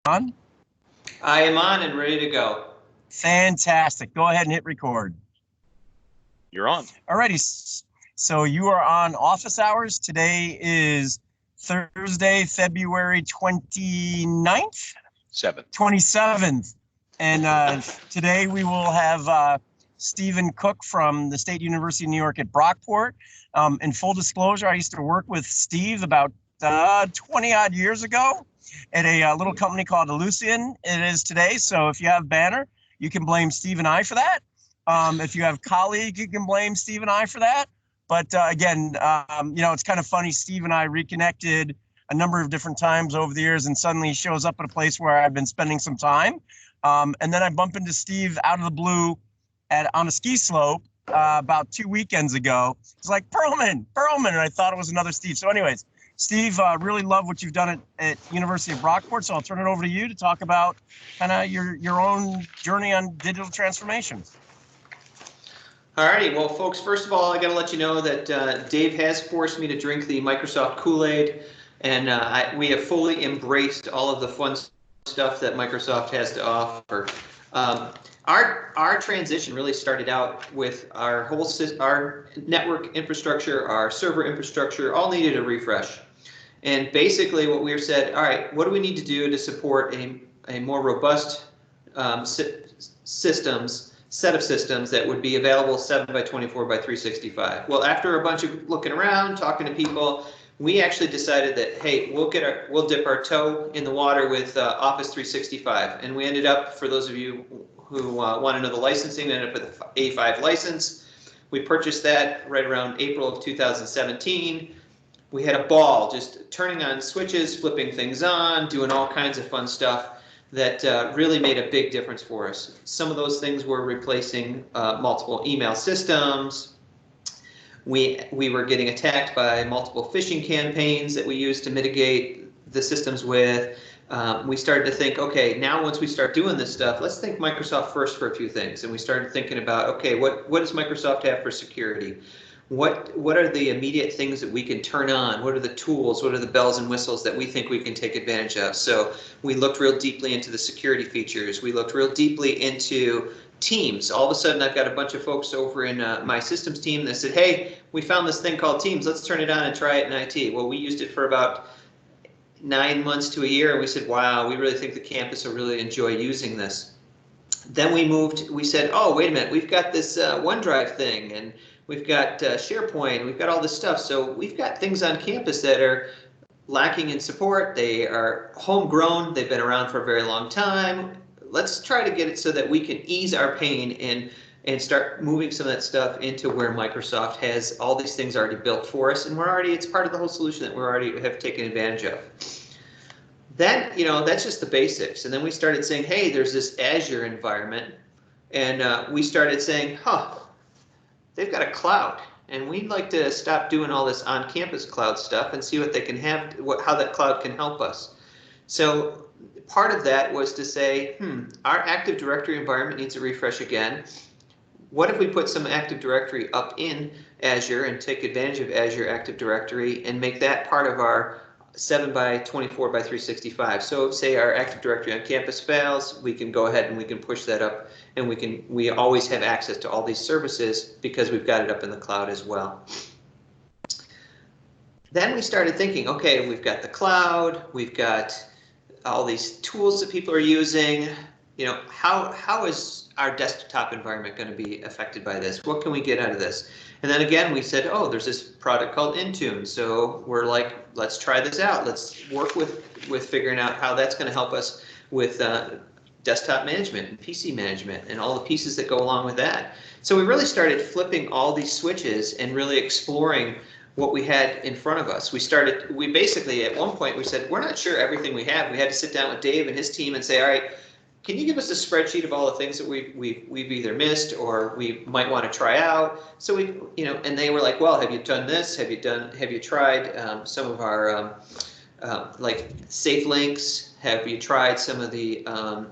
On? I am on and ready to go. Fantastic. Go ahead and hit record. You're on. Alrighty. So you are on office hours. Today is Thursday, February 29th? 27th. And today we will have Stephen Cook from the State University of New York at Brockport. In full disclosure, I used to work with Steve about 20 odd years ago at a little company called Ellucian. It is today. So if you have banner, you can blame Steve and I for that. If you have colleague, you can blame Steve and I for that. But again, it's kind of funny. Steve and I reconnected a number of different times over the years, and suddenly he shows up at a place where I've been spending some time. And then I bump into Steve out of the blue on a ski slope about 2 weekends ago. He's like, Perlman, and I thought it was another Steve. So anyways, Steve, really love what you've done at University of Brockport, so I'll turn it over to you to talk about kind of your own journey on digital transformation. Alrighty, well, folks, first of all, I got to let you know that Dave has forced me to drink the Microsoft Kool-Aid, and we have fully embraced all of the fun stuff that Microsoft has to offer. Our transition really started out with our network infrastructure, our server infrastructure, all needed a refresh. And basically what we said, all right, what do we need to do to support a more robust set of systems that would be available 7 by 24 by 365? Well, after a bunch of looking around, talking to people, we actually decided that, hey, we'll dip our toe in the water with Office 365. And we ended up, for those of you who want to know the licensing, we ended up with the A5 license. We purchased that right around April of 2017. We had a ball just turning on switches, flipping things on, doing all kinds of fun stuff that really made a big difference for us. Some of those things were replacing multiple email systems. We were getting attacked by multiple phishing campaigns that we used to mitigate the systems with. We started to think, okay, now once we start doing this stuff, let's think Microsoft first for a few things. And we started thinking about, okay, what does Microsoft have for security? What are the immediate things that we can turn on? What are the tools? What are the bells and whistles that we think we can take advantage of? So we looked real deeply into the security features. We looked real deeply into Teams. All of a sudden, I've got a bunch of folks over in my systems team that said, hey, we found this thing called Teams. Let's turn it on and try it in IT. Well, we used it for about 9 months to a year, and we said, wow, we really think the campus will really enjoy using this. Then we said, oh, wait a minute, we've got this OneDrive thing, and we've got SharePoint, we've got all this stuff. So we've got things on campus that are lacking in support. They are homegrown. They've been around for a very long time. Let's try to get it so that we can ease our pain and start moving some of that stuff into where Microsoft has all these things already built for us, and it's part of the whole solution that we already have taken advantage of. Then, that's just the basics. And then we started saying, hey, there's this Azure environment, and we started saying, they've got a cloud, and we'd like to stop doing all this on-campus cloud stuff and see what they can have, how that cloud can help us. So part of that was to say, our Active Directory environment needs a refresh again. What if we put some Active Directory up in Azure and take advantage of Azure Active Directory and make that part of our 7 by 24 by 365? So say our Active Directory on campus fails, we can go ahead and we can push that up, and we always have access to all these services because we've got it up in the cloud as well. Then we started thinking, okay, we've got the cloud, we've got all these tools that people are using. How is our desktop environment going to be affected by this? What can we get out of this? And then again, we said, oh, there's this product called Intune. So we're like, let's try this out. Let's work with figuring out how that's going to help us with desktop management and PC management and all the pieces that go along with that. So we really started flipping all these switches and really exploring what we had in front of us. We basically, at one point, we said, we're not sure everything we have. We had to sit down with Dave and his team and say, all right, can you give us a spreadsheet of all the things that we've either missed or we might want to try out? So and they were like, well, have you done this? Have you tried some of our like safe links? Have you tried some of the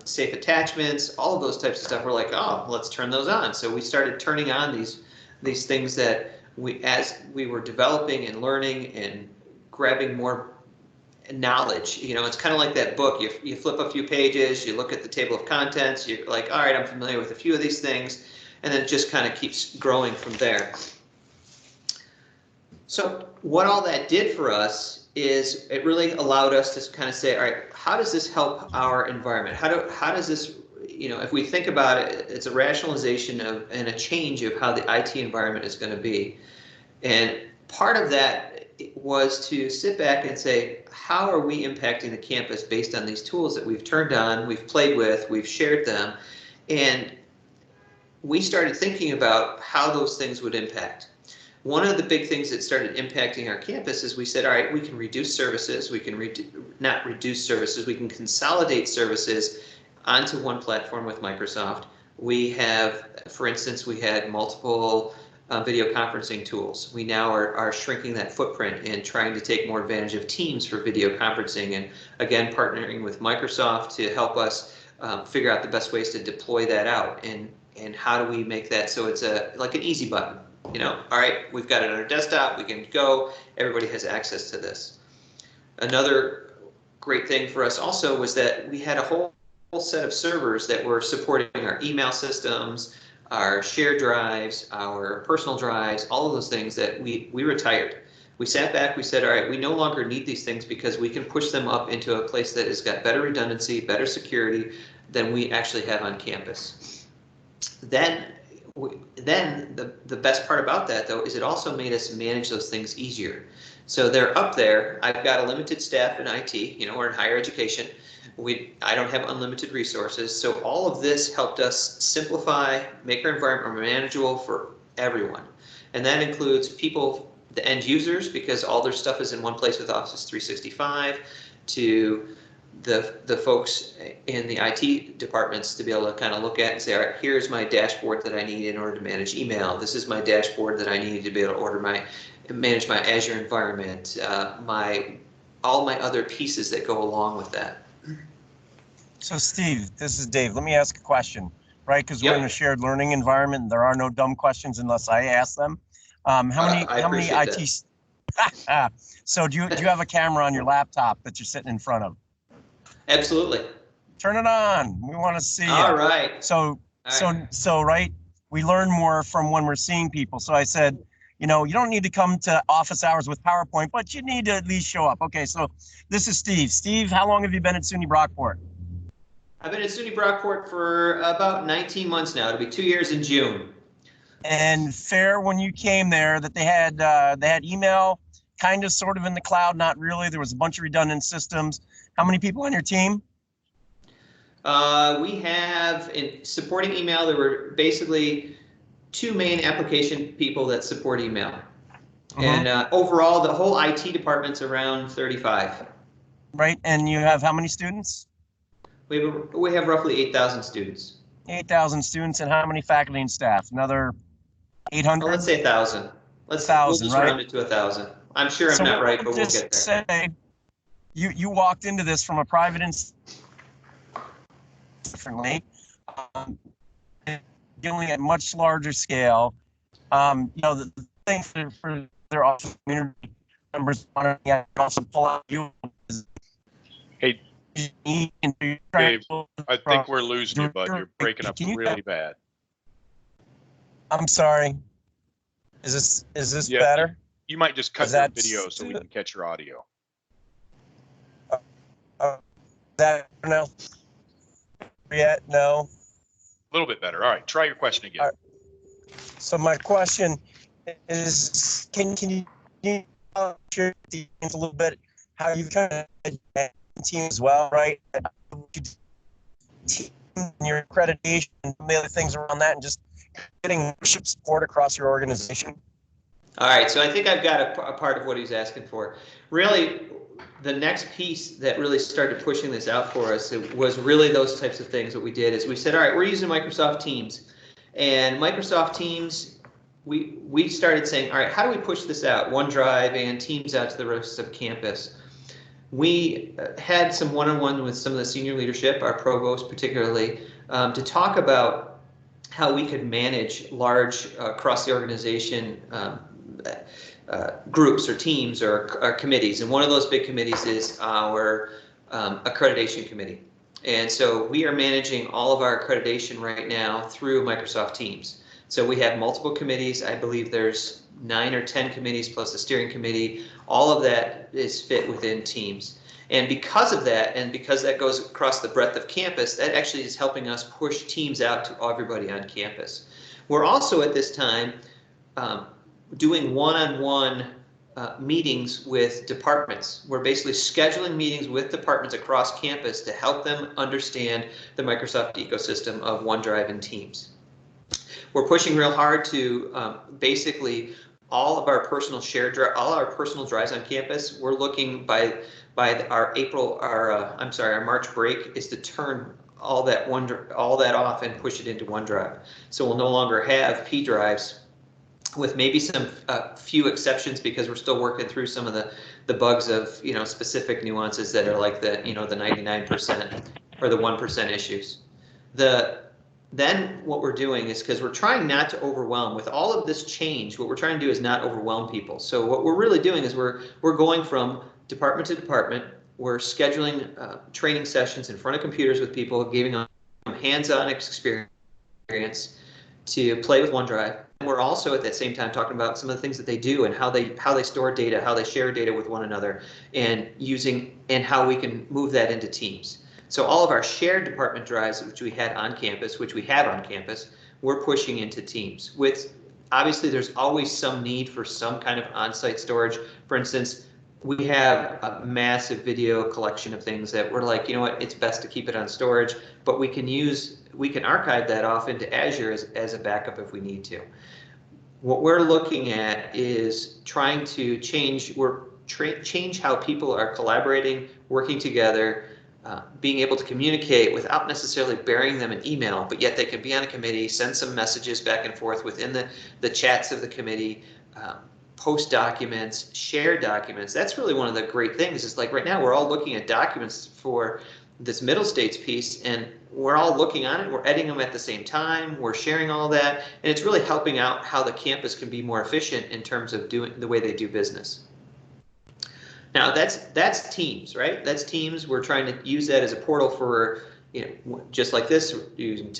safe attachments? All of those types of stuff. We're like, oh, let's turn those on. So we started turning on these things that as we were developing and learning and grabbing more knowledge. You know, it's kind of like that book. You flip a few pages, you look at the table of contents, you're like, all right, I'm familiar with a few of these things, and then it just kind of keeps growing from there. So what all that did for us is it really allowed us to kind of say, all right, how does this help our environment? How does this, you know, if we think about it, it's a rationalization of and a change of how the IT environment is going to be. And part of that was to sit back and say, how are we impacting the campus based on these tools that we've turned on, we've played with, we've shared them, and we started thinking about how those things would impact. One of the big things that started impacting our campus is we said, all right, we can reduce services, we can not reduce services, we can consolidate services onto one platform with Microsoft. We have, for instance, we had multiple video conferencing tools. We now are shrinking that footprint and trying to take more advantage of Teams for video conferencing, and again partnering with Microsoft to help us figure out the best ways to deploy that out, and how do we make that so it's like an easy button. You know, all right, we've got it on our desktop, we can go, everybody has access to this. Another great thing for us also was that we had a whole set of servers that were supporting our email systems, our shared drives, our personal drives, all of those things that we retired. We sat back, we said, all right, we no longer need these things because we can push them up into a place that has got better redundancy, better security than we actually have on campus. Then the best part about that, though, is it also made us manage those things easier. So they're up there. I've got a limited staff in IT, you know, we're in higher education. I don't have unlimited resources. So all of this helped us simplify, make our environment more manageable for everyone. And that includes people, the end users, because all their stuff is in one place with Office 365, to the folks in the IT departments to be able to kind of look at and say, all right, here's my dashboard that I need in order to manage email. This is my dashboard that I need to be able to manage my Azure environment, all my other pieces that go along with that. So Steve, this is Dave. Let me ask a question, right? Because Yep. we're in a shared learning environment, and there are no dumb questions unless I ask them. How many IT? So do you have a camera on your laptop that you're sitting in front of? Absolutely. Turn it on. We want to see you. All right. So right. We learn more from when we're seeing people. So I said, you know, you don't need to come to office hours with PowerPoint, but you need to at least show up. Okay, so this is Steve. Steve, how long have you been at SUNY Brockport? I've been at SUNY Brockport for about 19 months now. It'll be 2 years in June. And fair when you came there that they had email kind of sort of in the cloud, not really. There was a bunch of redundant systems. How many people on your team? We have, in supporting email, there were basically 2 main application people that support email. And overall, the whole IT department's around 35. Right, and you have how many students? We have roughly 8,000 students. 8,000 students, and how many faculty and staff? Another 800? Well, let's say 1,000. We'll just round it to 1,000. I'm sure I'm not right, but we'll get there. Say, you walked into this from a private differently, dealing at much larger scale. You know, the thing for their office community members also pull out you. Hey, Dave, I think we're losing you, bud. You're breaking up really bad. I'm sorry. Is this better? You might just cut the video so we can catch your audio. That no? Yet no. A little bit better. All right, try your question again. Right. So my question is, can you share a little bit how you kind of team as well, right? Your accreditation, the other things around that, and just getting leadership support across your organization. All right, so I think I've got a part of what he's asking for. Really, the next piece that really started pushing this out for us was really those types of things. What we did is we said, all right, we're using Microsoft Teams. And Microsoft Teams, we started saying, all right, how do we push this out? OneDrive and Teams out to the rest of campus. We had some one-on-one with some of the senior leadership, our provost particularly, to talk about how we could manage large across the organization groups or teams or committees, and one of those big committees is our accreditation committee. And so we are managing all of our accreditation right now through Microsoft Teams. So we have multiple committees. I believe there's 9 or 10 committees plus the steering committee. All of that is fit within Teams. And because of that, and because that goes across the breadth of campus, that actually is helping us push Teams out to everybody on campus. We're also at this time doing one-on-one meetings with departments. We're basically scheduling meetings with departments across campus to help them understand the Microsoft ecosystem of OneDrive and Teams. We're pushing real hard to basically all of our personal drives on campus. We're looking by our March break is to turn all that off and push it into OneDrive. So we'll no longer have P drives, with maybe some few exceptions, because we're still working through some of the bugs of specific nuances that are like the the 99% or the 1% issues. Then what we're doing is, because we're trying not to overwhelm with all of this change, what we're trying to do is not overwhelm people. So what we're really doing is we're going from department to department. We're scheduling training sessions in front of computers with people, giving them hands-on experience to play with OneDrive. We're also at that same time talking about some of the things that they do and how they store data, how they share data with one another, and how we can move that into Teams. So all of our shared department drives, which we have on campus, we're pushing into Teams. Obviously, there's always some need for some kind of on-site storage. For instance, we have a massive video collection of things that we're like, it's best to keep it on storage, but we can archive that off into Azure as a backup if we need to. What we're looking at is trying to change how people are collaborating, working together, being able to communicate without necessarily burying them in email, but yet they can be on a committee, send some messages back and forth within the chats of the committee, post documents, share documents. That's really one of the great things, is like right now we're all looking at documents for this middle states piece, and we're all looking on it, we're editing them at the same time, we're sharing all that, and it's really helping out how the campus can be more efficient in terms of doing the way they do business. Now that's Teams, right? That's Teams. We're trying to use that as a portal for, just like this, using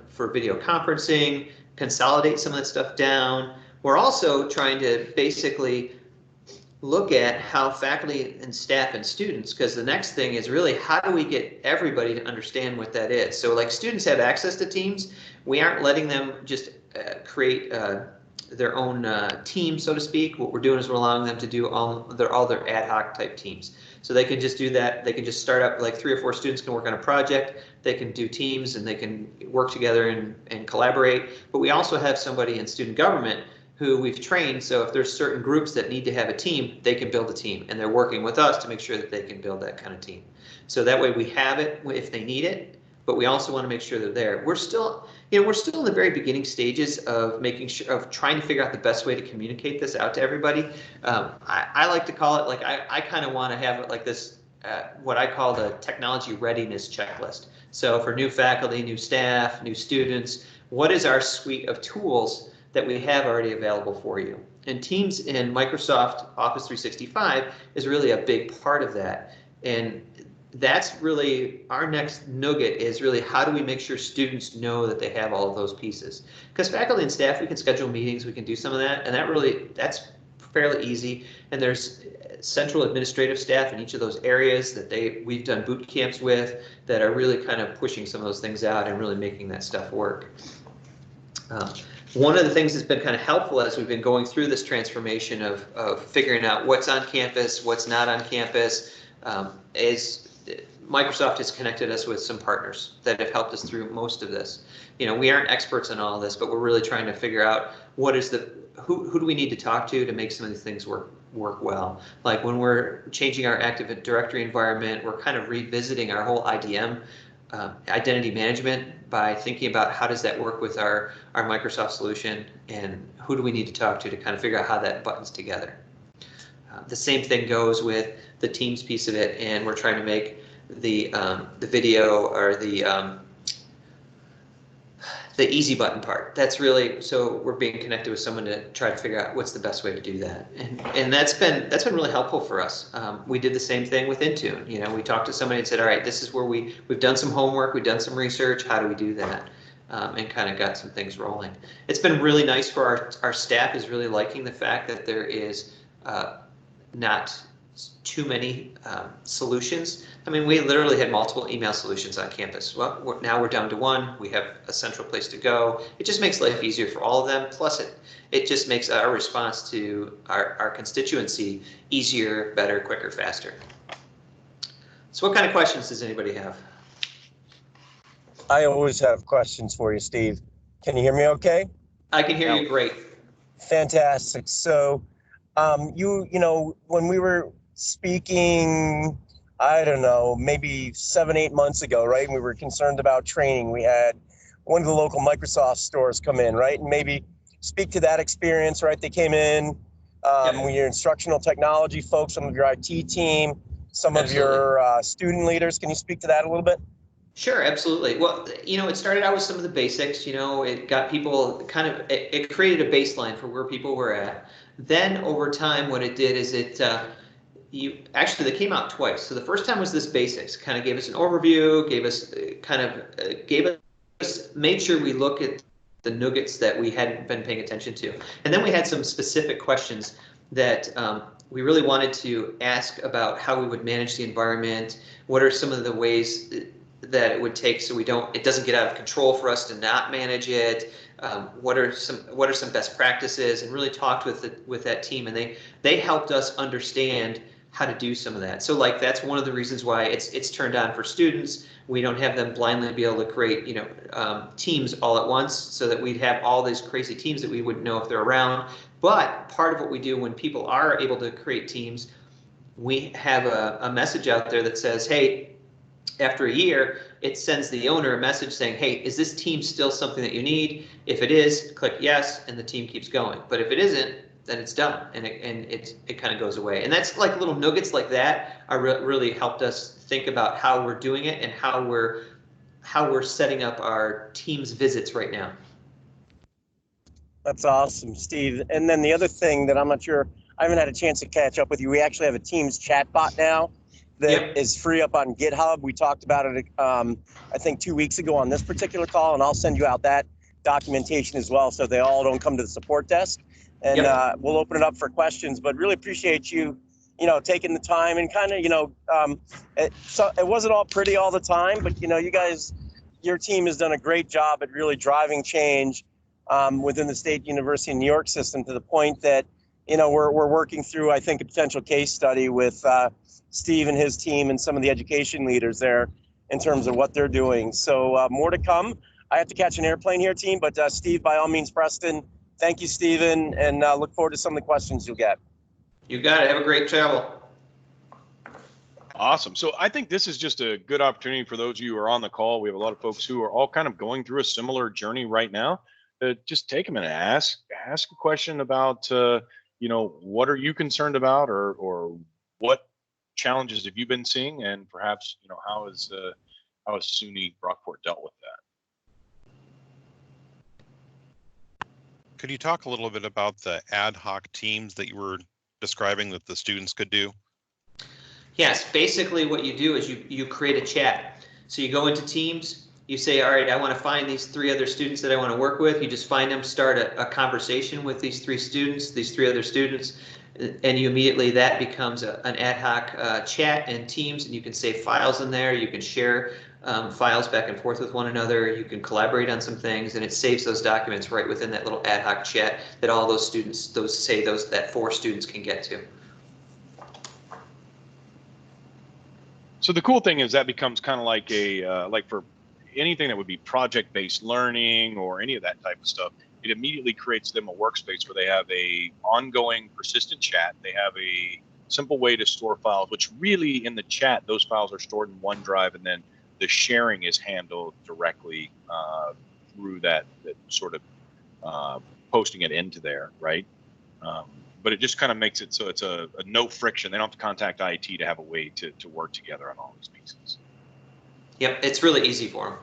for video conferencing, consolidate some of that stuff down. We're also trying to basically look at how faculty and staff and students, because the next thing is really how do we get everybody to understand what that is. So like students have access to Teams. We aren't letting them just create their own team, so to speak. What we're doing is we're allowing them to do all their ad hoc type teams. So they can just do that. They can just start up, like 3 or 4 students can work on a project. They can do teams and they can work together and collaborate. But we also have somebody in student government who we've trained, so if there's certain groups that need to have a team, they can build a team, and they're working with us to make sure that they can build that kind of team. So that way we have it if they need it, but we also want to make sure they're there. We're still in the very beginning stages of trying to figure out the best way to communicate this out to everybody. I like to call it, like, I kind of want to have it like this, what I call the technology readiness checklist. So for new faculty, new staff, new students, what is our suite of tools that we have already available for you? And Teams in Microsoft Office 365 is really a big part of that. And that's really our next nugget, is really how do we make sure students know that they have all of those pieces? Because faculty and staff, we can schedule meetings, we can do some of that, and that's fairly easy. And there's central administrative staff in each of those areas that we've done boot camps with that are really kind of pushing some of those things out and really making that stuff work. One of the things that's been kind of helpful as we've been going through this transformation of figuring out what's on campus, what's not on campus, is Microsoft has connected us with some partners that have helped us through most of this. We aren't experts in all this, but we're really trying to figure out who do we need to talk to make some of these things work well. Like when we're changing our Active Directory environment, we're kind of revisiting our whole IDM, identity management, by thinking about how does that work with our Microsoft solution, and who do we need to talk to kind of figure out how that buttons together. The same thing goes with the Teams piece of it, and we're trying to make the video or the the easy button part. That's really, so we're being connected with someone to try to figure out what's the best way to do that. And that's been really helpful for us. We did the same thing with Intune. You know, we talked to somebody and said, all right, this is where we've done some homework, we've done some research, how do we do that? And kind of got some things rolling. It's been really nice for our staff is really liking the fact that there is not too many solutions. I mean, we literally had multiple email solutions on campus. Well, now we're down to one. We have a central place to go. It just makes life easier for all of them. Plus, it just makes our response to our constituency easier, better, quicker, faster. So what kind of questions does anybody have? I always have questions for you, Steve. Can you hear me okay? I can hear you great. Fantastic. So you know, when we were speaking, I don't know, maybe 7-8 months ago, right? And we were concerned about training. We had one of the local Microsoft stores come in, right? And maybe speak to that experience, right? They came in, with your instructional technology folks, some of your IT team, some of your student leaders. Can you speak to that a little bit? Sure, absolutely. Well, you know, it started out with some of the basics, you know, it got people kind of, it created a baseline for where people were at. Then over time, what it did is actually, they came out twice. So the first time was this basics, kind of gave us an overview, made sure we look at the nuggets that we hadn't been paying attention to. And then we had some specific questions that we really wanted to ask about how we would manage the environment. What are some of the ways that it would take so it doesn't get out of control for us to not manage it? What are some best practices? And really talked with that team, and they helped us understand how to do some of that. So like that's one of the reasons why it's turned on for students. We don't have them blindly be able to create teams all at once, so that we'd have all these crazy teams that we wouldn't know if they're around. But part of what we do when people are able to create teams, we have a message out there that says, hey, after a year, it sends the owner a message saying, hey, is this team still something that you need? If it is, click yes, and the team keeps going. But if it isn't, then it's done, and it kind of goes away. And that's like little nuggets like that are really helped us think about how we're doing it and how we're setting up our team's visits right now. That's awesome, Steve. And then the other thing that I'm not sure, I haven't had a chance to catch up with you. We actually have a Teams chatbot now that is free up on GitHub. We talked about it, I think 2 weeks ago on this particular call, and I'll send you out that documentation as well, so they all don't come to the support desk. And we'll open it up for questions. But really appreciate you, taking the time and kind of, it wasn't all pretty all the time, but you guys, your team has done a great job at really driving change within the State University of New York system, to the point that we're working through, I think, a potential case study with Steve and his team and some of the education leaders there in terms of what they're doing. So more to come. I have to catch an airplane here, team, but Steve, by all means, Preston, thank you, Stephen, and look forward to some of the questions you'll get. You got it. Have a great travel. Awesome. So I think this is just a good opportunity for those of you who are on the call. We have a lot of folks who are all kind of going through a similar journey right now. Just take a minute, ask a question about, what are you concerned about, or what challenges have you been seeing, and perhaps, how has SUNY Brockport dealt with that? Could you talk a little bit about the ad hoc teams that you were describing that the students could do? Yes, basically what you do is you create a chat. So you go into Teams, you say, all right, I want to find these 3 other students that I want to work with. You just find them, start a conversation with these 3 students, these 3 other students, and you immediately, that becomes an ad hoc chat in Teams, and you can save files in there. You can share files back and forth with one another. You can collaborate on some things, and it saves those documents right within that little ad hoc chat that all those students, that 4 students can get to. So the cool thing is that becomes kind of like like for anything that would be project-based learning or any of that type of stuff, it immediately creates them a workspace where they have a ongoing persistent chat. They have a simple way to store files, which really in the chat, those files are stored in OneDrive, and then the sharing is handled directly through that sort of posting it into there, right? But it just kind of makes it so it's a no friction. They don't have to contact IT to have a way to work together on all these pieces. Yep, it's really easy for them.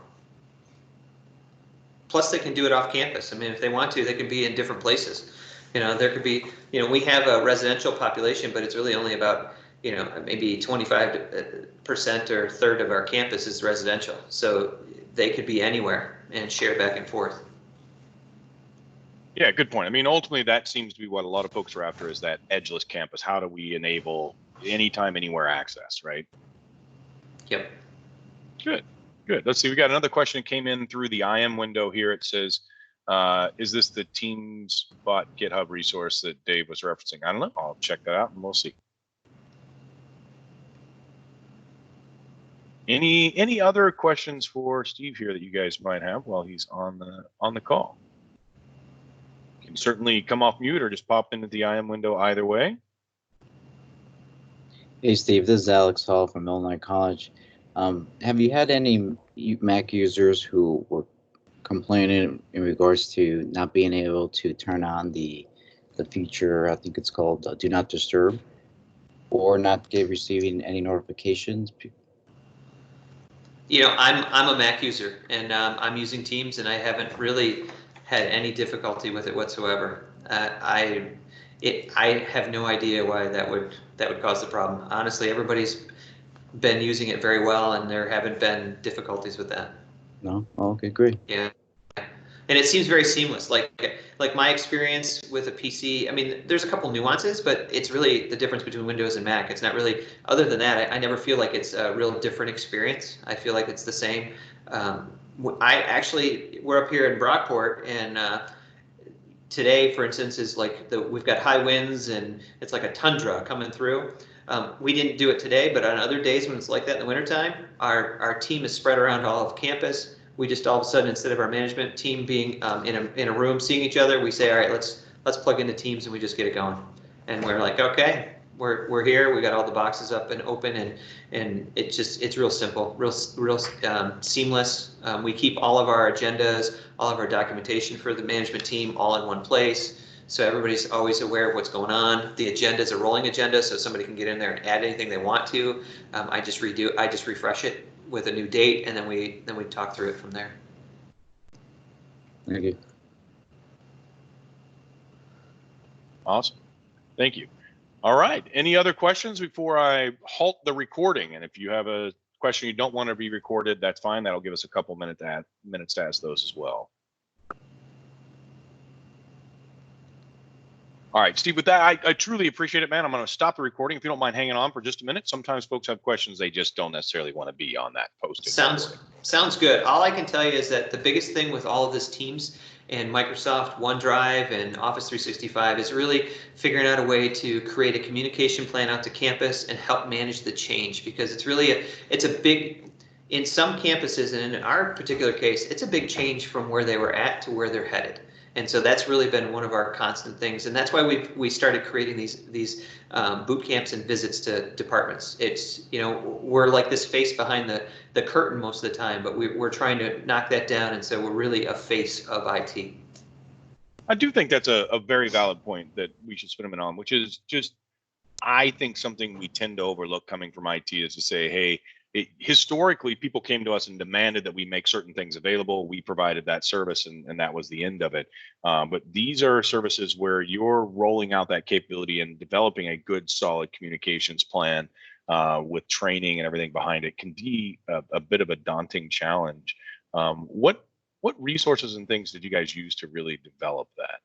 Plus, they can do it off campus. I mean, if they want to, they can be in different places. There could be, we have a residential population, but it's really only about, maybe 25% or a third of our campus is residential. So they could be anywhere and share back and forth. Yeah, good point. I mean, ultimately, that seems to be what a lot of folks are after, is that edgeless campus. How do we enable anytime, anywhere access, right? Yep. Good. Let's see. We got another question that came in through the IM window here. It says, is this the Teams bot GitHub resource that Dave was referencing? I don't know. I'll check that out and we'll see. Any other questions for Steve here that you guys might have while he's on the call? You can certainly come off mute or just pop into the IM window either way. Hey Steve, this is Alex Hall from Illinois College. Have you had any Mac users who were complaining in regards to not being able to turn on the feature, I think it's called Do Not Disturb, or not receiving any notifications? I'm a Mac user, and I'm using Teams, and I haven't really had any difficulty with it whatsoever. I have no idea why that would cause the problem. Honestly, everybody's been using it very well, and there haven't been difficulties with that. No? Oh, okay, great. Yeah. And it seems very seamless. Like my experience with a PC, I mean, there's a couple nuances, but it's really the difference between Windows and Mac. It's not really, other than that, I never feel like it's a real different experience. I feel like it's the same. We're up here in Brockport, and today, for instance, is like we've got high winds and it's like a tundra coming through. We didn't do it today, but on other days when it's like that in the wintertime, our team is spread around all of campus. We just all of a sudden, instead of our management team being in a room seeing each other, we say, all right, let's plug into Teams, and we just get it going. And we're like, okay, we're here. We got all the boxes up and open, and it's real simple, real seamless. We keep all of our agendas, all of our documentation for the management team all in one place. So everybody's always aware of what's going on. The agenda is a rolling agenda, so somebody can get in there and add anything they want to. I just refresh it with a new date, and then we talk through it from there. Thank you. Awesome. Thank you. All right. Any other questions before I halt the recording? And if you have a question you don't want to be recorded, that's fine. That'll give us a couple minutes to ask those as well. All right, Steve, with that, I truly appreciate it, man. I'm going to stop the recording if you don't mind hanging on for just a minute. Sometimes folks have questions they just don't necessarily want to be on that posting. Sounds good. All I can tell you is that the biggest thing with all of this Teams and Microsoft OneDrive and Office 365 is really figuring out a way to create a communication plan out to campus and help manage the change, because it's really it's a big, in some campuses, and in our particular case, it's a big change from where they were at to where they're headed. And so that's really been one of our constant things, and that's why we started creating these boot camps and visits to departments. It's, we're like this face behind the curtain most of the time, but we're trying to knock that down, and so we're really a face of IT. I do think that's a very valid point that we should spend a minute on, which is just, I think something we tend to overlook coming from IT is to say, hey, historically, people came to us and demanded that we make certain things available. We provided that service, and that was the end of it. But these are services where you're rolling out that capability and developing a good, solid communications plan with training and everything behind it can be a bit of a daunting challenge. What resources and things did you guys use to really develop that?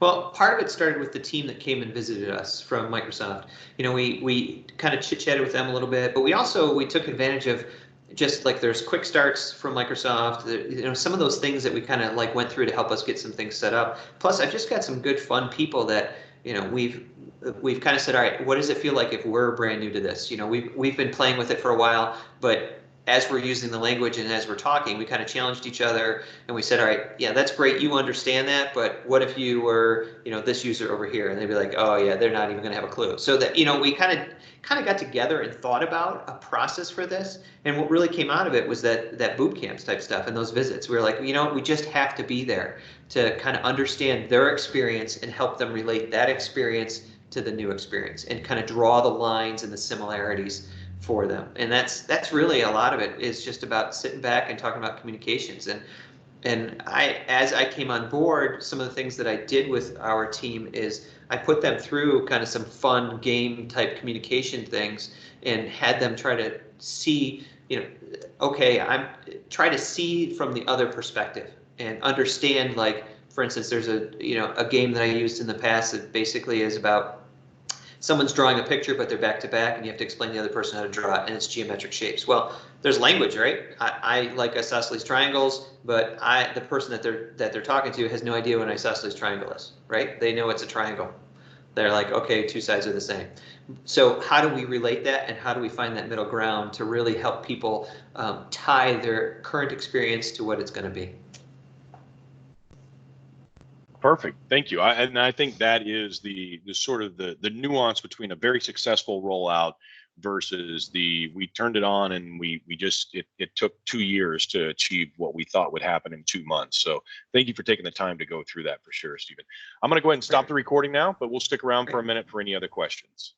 Well, part of it started with the team that came and visited us from Microsoft. We kind of chit-chatted with them a little bit, but we took advantage of just like there's quick starts from Microsoft, some of those things that we kind of like went through to help us get some things set up. Plus, I've just got some good, fun people that, we've kind of said, all right, what does it feel like if we're brand new to this? We've been playing with it for a while, but as we're using the language and as we're talking, we kind of challenged each other, and we said, all right, yeah, that's great, you understand that, but what if you were, this user over here? And they'd be like, oh yeah, they're not even going to have a clue. So that, we kind of got together and thought about a process for this, and what really came out of it was that boot camps type stuff and those visits. We were like, we just have to be there to kind of understand their experience and help them relate that experience to the new experience and kind of draw the lines and the similarities for them. And that's really a lot of it is just about sitting back and talking about communications. And And as I came on board, some of the things that I did with our team is I put them through kind of some fun game type communication things and had them try to see, okay, try to see from the other perspective and understand, like, for instance, there's a game that I used in the past that basically is about someone's drawing a picture, but they're back to back, and you have to explain to the other person how to draw it, and it's geometric shapes. Well, there's language, right? I like isosceles triangles, but the person that they're talking to has no idea what an isosceles triangle is, right? They know it's a triangle. They're like, okay, two sides are the same. So how do we relate that, and how do we find that middle ground to really help people tie their current experience to what it's going to be? Perfect. Thank you. I think that is the sort of the nuance between a very successful rollout versus we turned it on and we just it took 2 years to achieve what we thought would happen in 2 months. So thank you for taking the time to go through that for sure, Stephen. I'm going to go ahead and stop the recording now, but we'll stick around for a minute for any other questions.